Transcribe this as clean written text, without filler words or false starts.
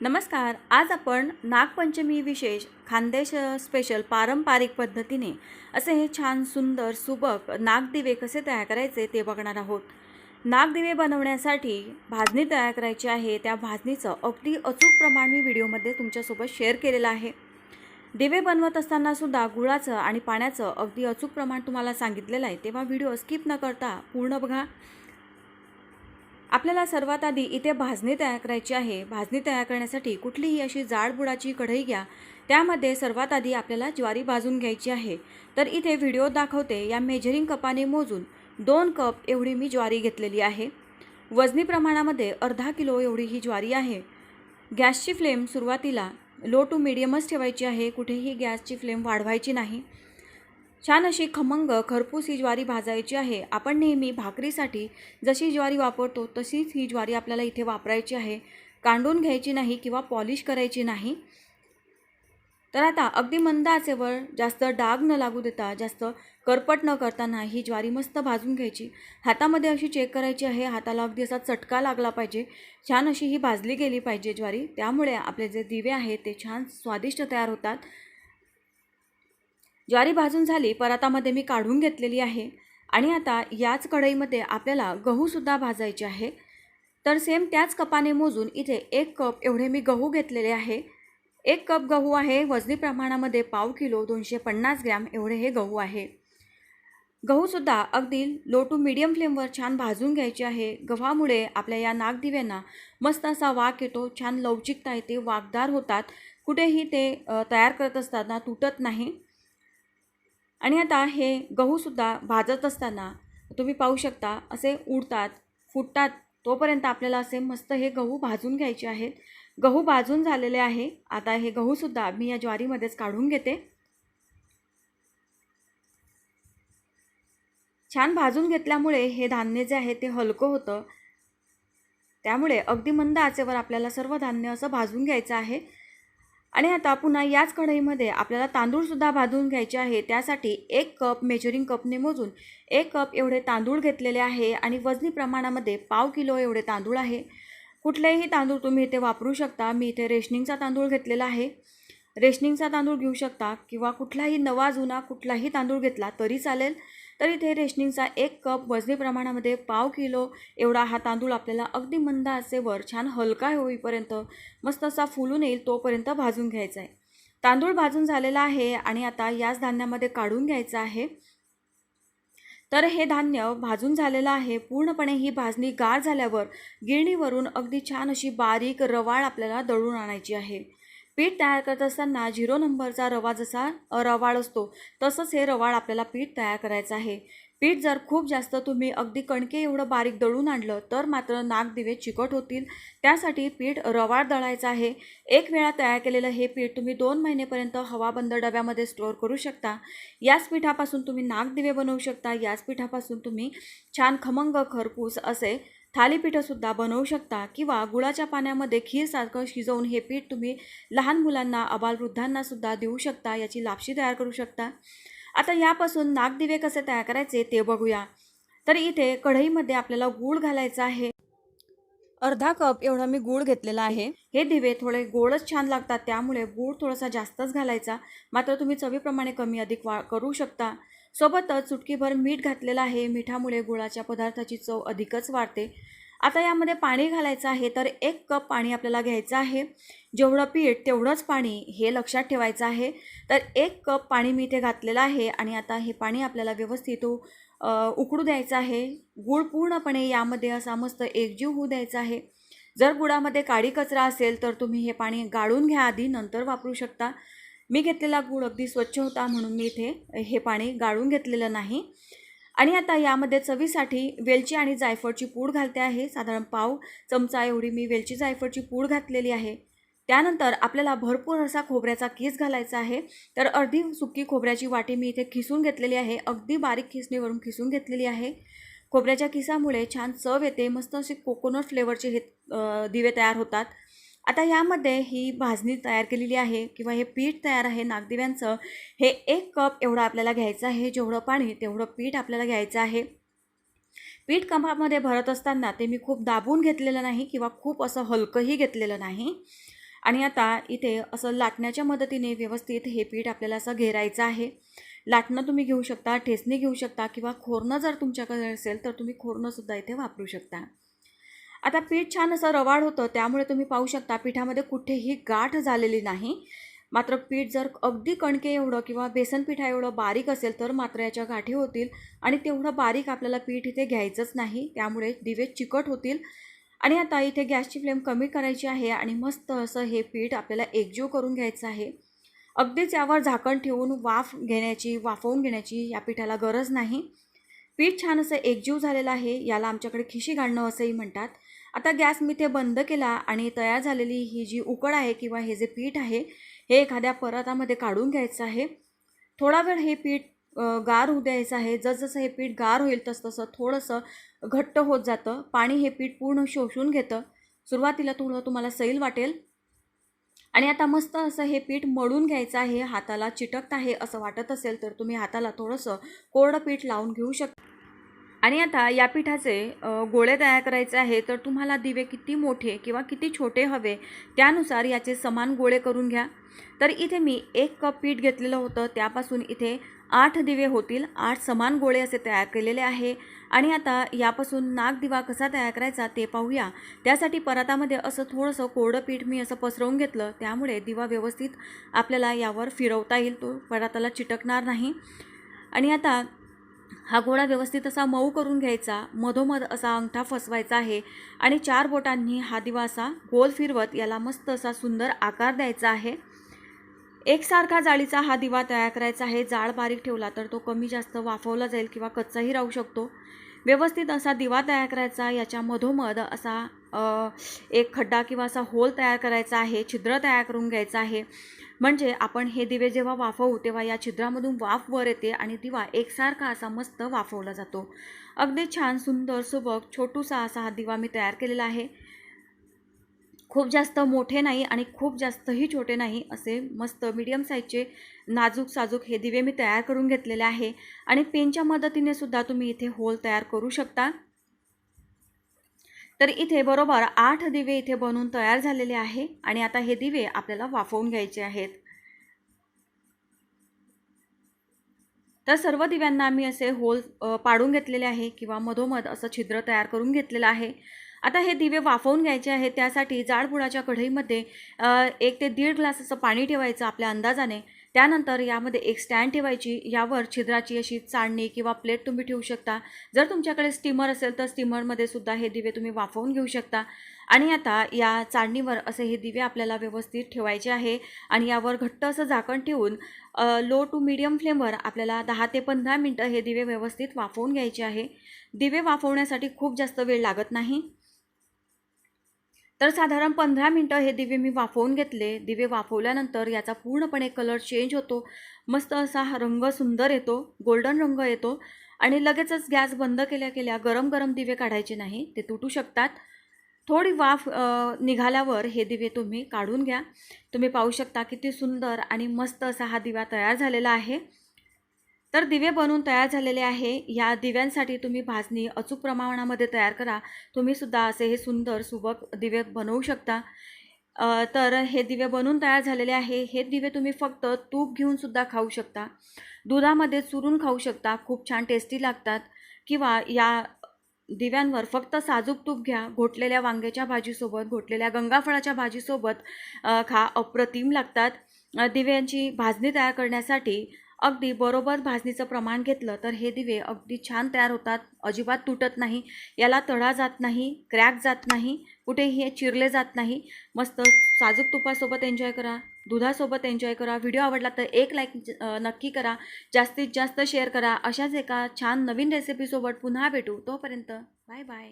नमस्कार. आज आपण नागपंचमी विशेष खानदेश स्पेशल पारंपरिक पद्धतीने असे हे छान सुंदर सुबक नागदिवे कसे तयार करायचे ते बघणार आहोत. नागदिवे बनवण्यासाठी भाजणी तयार करायची आहे. त्या भाजणीचं अगदी अचूक प्रमाण मी व्हिडिओमध्ये तुमच्यासोबत शेअर केलेलं आहे. दिवे बनवत असताना सुद्धा गुळाचं आणि पाण्याचं अगदी अचूक प्रमाण तुम्हाला सांगितलेलं आहे, तेव्हा व्हिडिओ स्किप न करता पूर्ण बघा. आपल्याला सर्वात आधी इथे भाजणी तयार करायची आहे. भाजणी तयार करण्यासाठी कुठलीही अशी जाड बुडाची कढई घ्या. त्यामध्ये सर्वात आधी आपल्याला ज्वारी भाजून घ्यायची आहे. तर इथे व्हिडिओ दाखवते या मेजरिंग कपाने मोजून 2 कप एवढी मी ज्वारी घेतलेली आहे. वजनी प्रमाणामध्ये अर्धा किलो एवढी ही ज्वारी आहे. गॅसची फ्लेम सुरुवातीला लो टू मीडियमच ठेवायची आहे. कुठेही गॅसची फ्लेम वाढवायची नाही. छान अशी खमंग खरपूस ही ज्वारी भाजायची आहे. आपण नेहमी भाकरीसाठी जशी ज्वारी वापरतो तशीच ही ज्वारी आपल्याला इथे वापरायची आहे. कांडून घ्यायची नाही किंवा पॉलिश करायची नाही. तर आता अगदी मंद आचेवर जास्त डाग न लागू देता, जास्त करपट न करताना ही ज्वारी मस्त भाजून घ्यायची. हातामध्ये अशी चेक करायची आहे. हाताला अगदी असा चटका लागला पाहिजे. छान अशी ही भाजली गेली पाहिजे ज्वारी. त्यामुळे आपले जे दिवे आहेत ते छान स्वादिष्ट तयार होतात. ज्वारी भाजून झाली, परातामध्ये मी काढून घेतलेली आहे. आणि आता याच कढईमध्ये आपल्याला गहूसुद्धा भाजायचे आहे. तर सेम त्याच कपाने मोजून इथे 1 कप एवढे मी गहू घेतलेले आहे. 1 कप गहू आहे. वजनी प्रमाणामध्ये पाव किलो 250 ग्रॅम एवढे हे गहू आहे. गहूसुद्धा अगदी लो टू मीडियम फ्लेमवर छान भाजून घ्यायचे आहे. गव्हामुळे आपल्या या नागदिव्यांना मस्त असा वाक येतो, छान लवचिकता येते, वाकदार होतात. कुठेही ते तयार करत असताना तुटत नाही. आणि आता हे गहूसुद्धा भाजत असताना तुम्ही पाहू शकता असे उडतात, फुटतात. तोपर्यंत आपल्याला असे मस्त हे गहू भाजून घ्यायचे आहेत. गहू भाजून झालेले आहे. आता हे गहूसुद्धा मी या ज्वारीमध्येच काढून घेते. छान भाजून घेतल्यामुळे हे धान्य जे आहे ते हलकं होतं. त्यामुळे अगदी मंद आचेवर आपल्याला सर्व धान्य असं भाजून घ्यायचं आहे. आणि आता पुन्हा याच कढईमध्ये आपल्याला तांदूळसुद्धा भाजून घ्यायचे आहे. त्यासाठी 1 कप मेजरिंग कपने मोजून 1 कप एवढे तांदूळ घेतलेले आहे. आणि वजनी प्रमाणामध्ये पाव किलो एवढे तांदूळ आहे. कुठलेही तांदूळ तुम्ही इथे वापरू शकता. मी इथे रेशनिंगचा तांदूळ घेतलेला आहे. रेशनिंगचा तांदूळ घेऊ शकता किंवा कुठलाही नवा जुना कुठलाही तांदूळ घेतला तरी चालेल. तर इथे रेशनिंगचा 1 कप वजनी प्रमाणामध्ये पाव किलो एवढा हा तांदूळ आपल्याला अगदी मंद आचेवर छान हलका होईपर्यंत, मस्त असा फुलून येईल तोपर्यंत भाजून घ्यायचा आहे. तांदूळ भाजून झालेला आहे आणि आता याच धान्यामध्ये काढून घ्यायचं आहे. तर हे धान्य भाजून झालेलं आहे. पूर्णपणे ही भाजणी गार झाल्यावर गिरणीवरून अगदी छान अशी बारीक रवाळ आपल्याला दळून आणायची आहे. पीठ तयार करत असताना 0 नंबरचा रवा जसा रवाळ असतो तसंच हे रवाळ आपल्याला पीठ तयार करायचं आहे. पीठ जर खूप जास्त तुम्ही अगदी कणके एवढं बारीक दळून आणलं तर मात्र नागदिवे चिकट होतील. त्यासाठी पीठ रवाळ दळायचं आहे. 1 वेळा तयार केलेलं हे पीठ तुम्ही 2 महिनेपर्यंत हवाबंद डब्यामध्ये स्टोअर करू शकता. याच पिठापासून तुम्ही नागदिवे बनवू शकता. याच पिठापासून तुम्ही छान खमंग खरपूस असे थालीपीठंसुद्धा बनवू शकता किंवा गुळाच्या पाण्यामध्ये खीरसारखं शिजवून हे पीठ तुम्ही लहान मुलांना, आबालवृद्धांनासुद्धा देऊ शकता. याची लापशी तयार करू शकता. आता यापासून नागदिवे कसे तयार करायचे ते बघूया. तर इथे कढईमध्ये आपल्याला गूळ घालायचा आहे. अर्धा कप एवढा मी गूळ घेतलेला आहे. हे दिवे थोडे गोडच छान लागतात, त्यामुळे गूळ थोडासा जास्तच घालायचा. मात्र तुम्ही चवीप्रमाणे कमी अधिक करू शकता. सोबतच चुटकीभर मीठ घातलेलं आहे. मिठामुळे गुळाच्या पदार्थाची चव अधिकच वाढते. आता यामध्ये पाणी घालायचं आहे. तर 1 कप पाणी आपल्याला घ्यायचं आहे. जेवढं पीठ तेवढंच पाणी हे लक्षात ठेवायचं आहे. तर 1 कप पाणी मी इथे घातलेलं आहे. आणि आता हे पाणी आपल्याला व्यवस्थित उकळू द्यायचं आहे. गूळ पूर्णपणे यामध्ये असा मस्त एकजीव होऊ द्यायचा आहे. जर गुळामध्ये काळी कचरा असेल तर तुम्ही हे पाणी गाळून घ्या आधी, नंतर वापरू शकता. मी घेतलेला गूळ अगदी स्वच्छ होता म्हणून मी इथे हे पाणी गाळून घेतलेलं नाही. आणि आता यामध्ये चवीसाठी वेलची आणि जायफळची पूड घालते आहे. साधारण पाव चमचा एवढी मी वेलची जायफळची पूड घातलेली आहे. त्यानंतर आपल्याला भरपूर असा खोबऱ्याचा किस घालायचा आहे. तर अर्धी सुकी खोबऱ्याची वाटी मी इथे खिसून घेतलेली आहे. अगदी बारीक खिसणीवरून खिसून घेतलेली आहे. खोबऱ्याच्या किसामुळे छान चव येते. मस्त असे कोकोनट फ्लेवरचे हे दिवे तयार होतात. आता यामध्ये ही भाजणी तयार केलेली आहे किंवा हे पीठ तयार आहे नागदिव्यांचं. हे 1 कप एवढं आपल्याला घ्यायचं आहे. जेवढं पाणी तेवढं पीठ आपल्याला घ्यायचं आहे. पीठ कपामध्ये भरत असताना ते मी खूप दाबून घेतलेलं नाही किंवा खूप असं हलकंही घेतलेलं नाही. आणि आता इथे असं लाटण्याच्या मदतीने व्यवस्थित हे पीठ आपल्याला असं घेरायचं आहे. लाटणं तुम्ही घेऊ शकता, ठेचणी घेऊ शकता किंवा खोरणं जर तुमच्याकडे असेल तर तुम्ही खोरणंसुद्धा इथे वापरू शकता. आता पीठ छान असं रवाळ होतं, त्यामुळे तुम्ही पाहू शकता पिठामध्ये कुठेही गाठ झालेली नाही. मात्र पीठ जर अगदी कणके एवढं किंवा बेसन पिठा एवढं बारीक असेल तर मात्र याच्या गाठी होतील आणि तेवढं बारीक आपल्याला पीठ इथे घ्यायचंच नाही, त्यामुळे दिवे चिकट होतील. आणि आता इथे गॅसची फ्लेम कमी करायची आहे आणि मस्त असं हे पीठ आपल्याला एकजीव करून घ्यायचं आहे. अगदीच यावर झाकण ठेवून वाफवून घेण्याची या पिठाला गरज नाही. पीठ छान असं एकजीव झालेलं आहे, याला आमच्याकडे खिशी घालणं असंही म्हणतात. आता गॅस मी ते बंद केला आणि तयार झालेली ही जी उकड आहे किंवा हे जे पीठ आहे हे एखाद्या परातामध्ये काढून घ्यायचं आहे. थोडा वेळ हे पीठ गार होऊ द्यायचं आहे. जसजसं हे पीठ गार होईल तसतसं थोडंसं घट्ट होत जातं. पाणी हे पीठ पूर्ण शोषून घेतं. सुरुवातीला थोडं तुम्हाला सैल वाटेल आणि आता मस्त असं हे पीठ मळून घ्यायचं आहे. हाताला चिटकत आहे असं वाटत असेल तर तुम्ही हाताला थोडंसं कोरडं पीठ लावून घेऊ शकता. आणि आता या पिठाचे गोळे तयार करायचे आहे, तर तुम्हाला दिवे किती मोठे किंवा किती छोटे हवे त्यानुसार याचे समान गोळे करून घ्या. तर इथे मी 1 कप पीठ घेतलेलं होतं, त्यापासून इथे 8 दिवे होतील. 8 समान गोळे असे तयार केलेले आहे. आणि आता यापासून नागदिवा कसा तयार करायचा ते पाहूया. त्यासाठी परातामध्ये असं थोडंसं कोरडं पीठ मी असं पसरवून घेतलं, त्यामुळे दिवा व्यवस्थित आपल्याला यावर फिरवता येईल, तो पराताला चिटकणार नाही. आणि आता हा गोळा व्यवस्थित असा मऊ करून घ्यायचा. मधोमध असा अंगठा फसवायचा आहे आणि 4 बोटांनी हा दिवा असा गोल फिरवत याला मस्त असा सुंदर आकार द्यायचा आहे. एकसारखा जाळीचा हा दिवा तयार करायचा आहे. जाळ बारीक ठेवला तर तो कमी जास्त वाफवला जाईल किंवा कच्चाही राहू शकतो. व्यवस्थित असा दिवा तयार करायचा. याच्या मधोमध असा एक खड्डा किंवा असा होल तयार करायचा आहे, छिद्र तयार करून घ्यायचं आहे. म्हणजे आपण हे दिवे जेव्हा वाफवू तेव्हा या छिद्रामधून वाफ वर येते आणि दिवा एकसारखा असा मस्त वाफवला जातो. अगदी छान सुंदर सुबक छोटूसा असा हा दिवा मी तयार केलेला आहे. खूप जास्त मोठे नाही आणि खूप जास्तही छोटे नाही, असे मस्त मीडियम साईजचे नाजूक साजूक हे दिवे मी तयार करून घेतलेले आहे. आणि पेनच्या मदतीने सुद्धा तुम्ही इथे होल तयार करू शकता. तर इथे बरोबर 8 दिवे इथे बनवून तयार झालेले आहे. आणि आता हे दिवे आपल्याला वाफवून घ्यायचे आहेत. तर सर्व दिव्यांना मी असे होल पाडून घेतलेले आहे किंवा मधोमध असं छिद्र तयार करून घेतलेलं आहे. आता हे दिवे वाफवून घ्यायचे आहेत. त्यासाठी जाडबुडाच्या कढईमध्ये 1 ते 1.5 ग्लास असं पाणी ठेवायचं आपल्या अंदाजाने. त्यानंतर यामध्ये एक स्टँड ठेवायची. यावर छिद्राची अशी चाळणी किंवा प्लेट तुम्ही ठेवू शकता. जर तुमच्याकडे स्टीमर असेल तर स्टीमरमध्ये सुद्धा हे दिवे तुम्ही वाफवून घेऊ शकता. आणि आता या चाळणीवर असे हे दिवे आपल्याला व्यवस्थित ठेवायचे आहे आणि यावर घट्ट असं झाकण ठेवून लो टू मीडियम फ्लेमवर आपल्याला 10 ते 15 मिनटं हे दिवे व्यवस्थित वाफवून घ्यायचे आहे. दिवे वाफवण्यासाठी खूप जास्त वेळ लागत नाही. तर साधारण 15 मिनटं हे दिवे मी वाफवून घेतले. दिवे वाफवल्यानंतर याचा पूर्णपणे कलर चेंज होतो. मस्त असा हा रंग सुंदर येतो, गोल्डन रंग येतो. आणि लगेचच गॅस बंद केल्या गरम गरम दिवे काढायचे नाही, ते तुटू शकतात. थोडी वाफ निघाल्यावर हे दिवे तुम्ही काढून घ्या. तुम्ही पाहू शकता किती सुंदर आणि मस्त असा हा दिवा तयार झालेला आहे. तर दिवे बनवून तयार झालेले आहे. या दिव्यांसाठी तुम्ही भाजणी अचूक प्रमाणामध्ये तयार करा. तुम्ही सुद्धा असे हे सुंदर सुबक दिवे बनवू शकता. तर हे दिवे बनवून तयार झालेले आहे. हे दिवे तुम्ही फक्त तूप घेऊन सुद्धा खाऊ शकता, दुधामध्ये चुरून खाऊ शकता, खूप छान टेस्टी लागतात. किंवा या दिव्यांवर फक्त साजूक तूप घ्या, घोटलेल्या वांग्याच्या भाजीसोबत, घोटलेल्या गंगाफळाच्या भाजीसोबत खा, अप्रतिम लागतात. दिव्यांची भाजणी तयार करण्यासाठी अगदी बरोबर भाजणीचं प्रमाण घेतलं तर हे दिवे अगदी छान तयार होतात. अजिबात तुटत नाही, याला तडा जात नाही, क्रॅक जात नाही, कुठेही हे चिरले जात नाही. मस्त साजूक तुपासोबत एन्जॉय करा, दुधासोबत एन्जॉय करा. व्हिडिओ आवडला तर एक लाईक नक्की करा, जास्तीत जास्त शेअर करा. अशाच एका छान नवीन रेसिपीसोबत पुन्हा भेटू. तोपर्यंत बाय बाय.